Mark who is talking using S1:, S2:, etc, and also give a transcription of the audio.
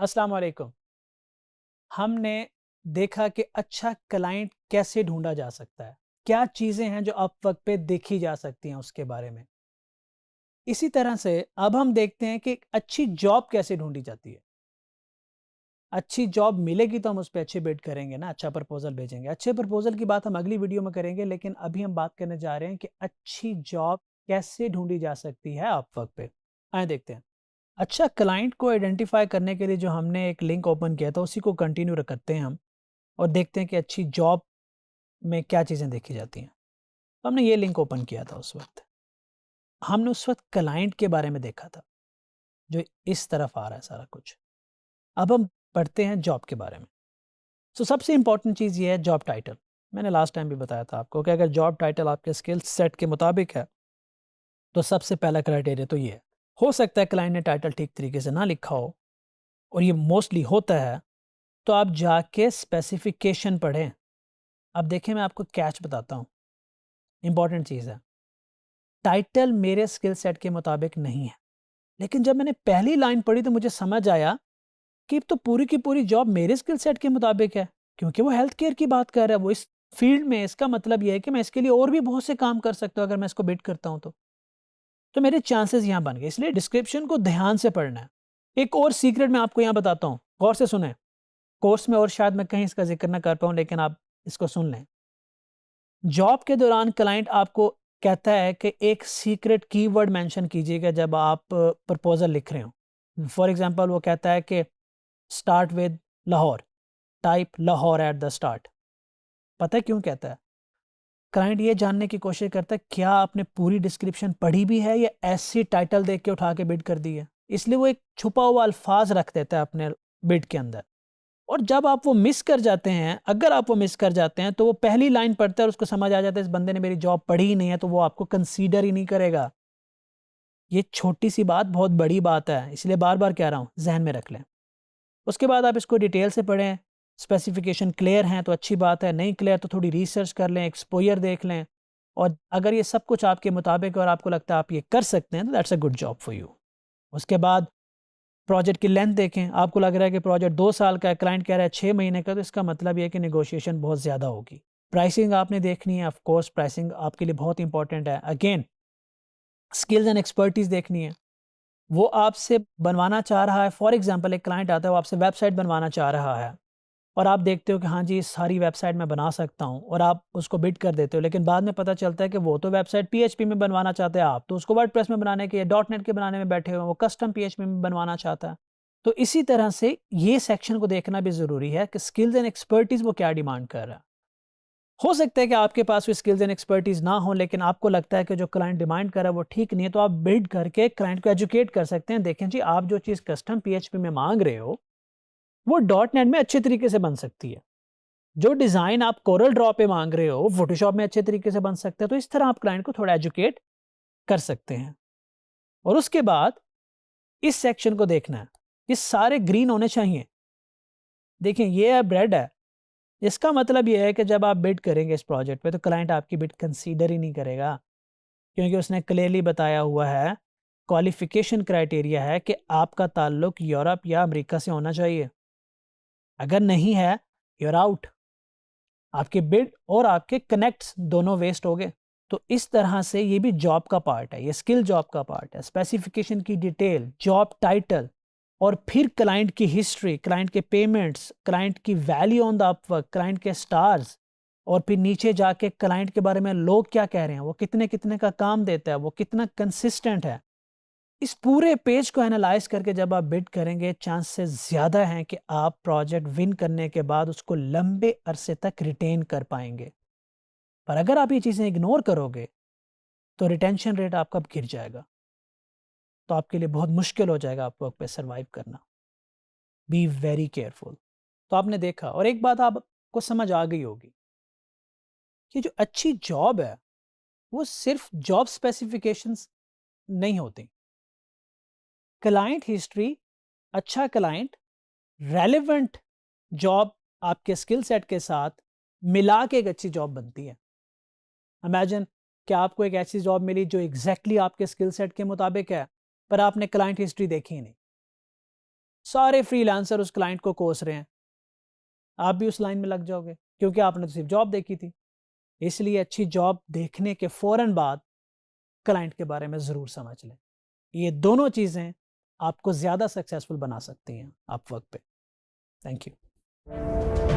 S1: अस्सलाम वालेकुम। हमने देखा कि अच्छा क्लाइंट कैसे ढूंढा जा सकता है। क्या चीज़ें हैं जो अपवर्क पे देखी जा सकती हैं उसके बारे में। इसी तरह से अब हम देखते हैं कि एक अच्छी जॉब कैसे ढूंढी जाती है। अच्छी जॉब मिलेगी तो हम उस पे अच्छे बिड करेंगे ना, अच्छा प्रपोज़ल भेजेंगे। अच्छे प्रपोज़ल की बात हम अगली वीडियो में करेंगे, लेकिन अभी हम बात करने जा रहे हैं कि अच्छी जॉब कैसे ढूंढी जा सकती है अपवर्क पे। आइए देखते हैं। अच्छा क्लाइंट को आइडेंटिफाई करने के लिए जो हमने एक लिंक ओपन किया था उसी को कंटिन्यू करते हैं हम और देखते हैं कि अच्छी जॉब में क्या चीज़ें देखी जाती हैं। तो हमने ये लिंक ओपन किया था उस वक़्त। हमने उस वक़्त क्लाइंट के बारे में देखा था, जो इस तरफ आ रहा है सारा कुछ। अब हम पढ़ते हैं जॉब के बारे में। तो सबसे इम्पोर्टेंट चीज़ ये है जॉब टाइटल। मैंने लास्ट टाइम भी बताया था आपको कि अगर जॉब टाइटल आपके स्किल सेट के मुताबिक है, तो सबसे पहला क्राइटेरिया तो ये है। हो सकता है क्लाइंट ने टाइटल ठीक तरीके से ना लिखा हो और ये मोस्टली होता है, तो आप जाके स्पेसिफ़िकेशन पढ़ें। अब देखिए मैं आपको कैच बताता हूँ, इम्पोर्टेंट चीज़ है। टाइटल मेरे स्किल सेट के मुताबिक नहीं है, लेकिन जब मैंने पहली लाइन पढ़ी तो मुझे समझ आया कि तो पूरी की पूरी जॉब मेरे स्किल सेट के मुताबिक है, क्योंकि वो हेल्थ केयर की बात कर रहा है, वो इस फील्ड में। इसका मतलब ये है कि मैं इसके लिए और भी बहुत से काम कर सकता हूँ अगर मैं इसको बिड करता हूँ तो मेरे चांसेस यहाँ बन गए। इसलिए डिस्क्रिप्शन को ध्यान से पढ़ना है। एक और सीक्रेट मैं आपको यहाँ बताता हूँ, गौर से सुने। कोर्स में और शायद मैं कहीं इसका जिक्र ना कर पाऊँ, लेकिन आप इसको सुन लें। जॉब के दौरान क्लाइंट आपको कहता है कि एक सीक्रेट कीवर्ड मेंशन कीजिएगा जब आप प्रपोजल लिख रहे हो। फॉर एग्जांपल वो कहता है कि start with Lahore, type Lahore at the start. पता है क्यों कहता है? क्लाइंट ये जानने की कोशिश करता है क्या आपने पूरी डिस्क्रिप्शन पढ़ी भी है या ऐसी टाइटल देख के उठा के बिड कर दी है। इसलिए वो एक छुपा हुआ अल्फाज रख देता है अपने बिड के अंदर। और जब आप वो मिस कर जाते हैं, अगर आप वो मिस कर जाते हैं, तो वो पहली लाइन पढ़ता है और उसको समझ आ जाता है इस बंदे ने मेरी जॉब पढ़ी ही नहीं है, तो वो आपको कंसीडर ही नहीं करेगा। ये छोटी सी बात बहुत बड़ी बात है, इसलिए बार बार कह रहा हूँ, जहन में रख लें। उसके बाद आप इसको डिटेल से पढ़ें। स्पेसिफिकेशन क्लियर हैं तो अच्छी बात है, नहीं क्लियर तो थोड़ी रिसर्च कर लें, एक्सपोजर देख लें। और अगर ये सब कुछ आपके मुताबिक और आपको लगता है आप ये कर सकते हैं, तो that's a good job for you. उसके बाद प्रोजेक्ट की लेंथ देखें। आपको लग रहा है कि प्रोजेक्ट 2 साल का है, क्लाइंट कह रहा है 6 महीने का, तो इसका मतलब ये है कि नेगोशिएशन बहुत ज़्यादा होगी। प्राइसिंग आपने देखनी है, ऑफ कोर्स प्राइसिंग आपके लिए बहुत इंपॉर्टेंट है। अगेन स्किल्स एंड एक्सपर्टीज़ देखनी है। वो आपसे बनवाना चाह रहा है, फॉर एग्जांपल एक क्लाइंट आता है, वो आपसे वेबसाइट बनवाना चाह रहा है और आप देखते हो कि हाँ जी, सारी वेबसाइट मैं बना सकता हूँ और आप उसको बिड कर देते हो, लेकिन बाद में पता चलता है कि वो तो वेबसाइट पीएचपी में बनवाना चाहते हैं, आप तो उसको वर्डप्रेस में बनाने के या डॉट नेट के बनाने में बैठे हुए हैं, वो कस्टम पीएचपी में बनवाना चाहता है। तो इसी तरह से ये सेक्शन को देखना भी ज़रूरी है कि स्किल्स एंड एक्सपर्टीज़ वो क्या डिमांड कर रहा है। हो सकता है कि आपके पास वो स्किल्स एंड एक्सपर्टीज़ ना हो, लेकिन आपको लगता है कि जो क्लाइंट डिमांड कर रहा है वो ठीक नहीं है, तो आप बिल्ड करके क्लाइंट को एजुकेट कर सकते हैं। देखें जी, आप जो चीज़ कस्टम पीएचपी में मांग रहे हो वो डॉट नेट में अच्छे तरीके से बन सकती है। जो डिज़ाइन आप कोरल ड्रॉ पे मांग रहे हो वो फोटोशॉप में अच्छे तरीके से बन सकता है। तो इस तरह आप क्लाइंट को थोड़ा एजुकेट कर सकते हैं। और उसके बाद इस सेक्शन को देखना है, ये सारे ग्रीन होने चाहिए। देखें ये है ब्रेड है, इसका मतलब ये है कि जब आप बिड करेंगे इस प्रोजेक्ट पे तो क्लाइंट आपकी बिड कंसीडर ही नहीं करेगा, क्योंकि उसने क्लियरली बताया हुआ है, क्वालिफिकेशन क्राइटेरिया है कि आपका ताल्लुक यूरोप या अमेरिका से होना चाहिए। अगर नहीं है, यूर आउट। आपके बिड और आपके कनेक्ट्स दोनों वेस्ट हो गए। तो इस तरह से ये भी जॉब का पार्ट है, ये स्किल जॉब का पार्ट है। स्पेसिफिकेशन की डिटेल, जॉब टाइटल और फिर क्लाइंट की हिस्ट्री, क्लाइंट के पेमेंट्स, क्लाइंट की value on the Upwork, client के स्टार्स, और फिर नीचे जाके क्लाइंट के बारे में लोग क्या कह रहे हैं, वो कितने कितने का काम देता है, वो कितना कंसिस्टेंट है। इस पूरे पेज को एनालाइज करके जब आप बिड करेंगे, चांसेस ज़्यादा हैं कि आप प्रोजेक्ट विन करने के बाद उसको लंबे अरसे तक रिटेन कर पाएंगे। पर अगर आप ये चीज़ें इग्नोर करोगे तो रिटेंशन रेट आपका गिर जाएगा, तो आपके लिए बहुत मुश्किल हो जाएगा आप वर्क पे सर्वाइव करना। Be very careful. तो आपने देखा, और एक बात आपको समझ आ गई होगी कि जो अच्छी जॉब है वो सिर्फ जॉब स्पेसिफिकेशंस नहीं होती। क्लाइंट हिस्ट्री, अच्छा क्लाइंट, रेलेवेंट जॉब आपके स्किल सेट के साथ मिला के एक अच्छी जॉब बनती है। इमेजिन कि आपको एक ऐसी जॉब मिली जो एग्जैक्टली आपके स्किल सेट के मुताबिक है, पर आपने क्लाइंट हिस्ट्री देखी ही नहीं। सारे फ्रीलांसर उस क्लाइंट को कोस रहे हैं, आप भी उस लाइन में लग जाओगे क्योंकि आपने तो सिर्फ जॉब देखी थी। इसलिए अच्छी जॉब देखने के फौरन बाद क्लाइंट के बारे में ज़रूर समझ लें। ये दोनों चीज़ें आपको ज़्यादा सक्सेसफुल बना सकती हैं अपवर्क पे। Thank you.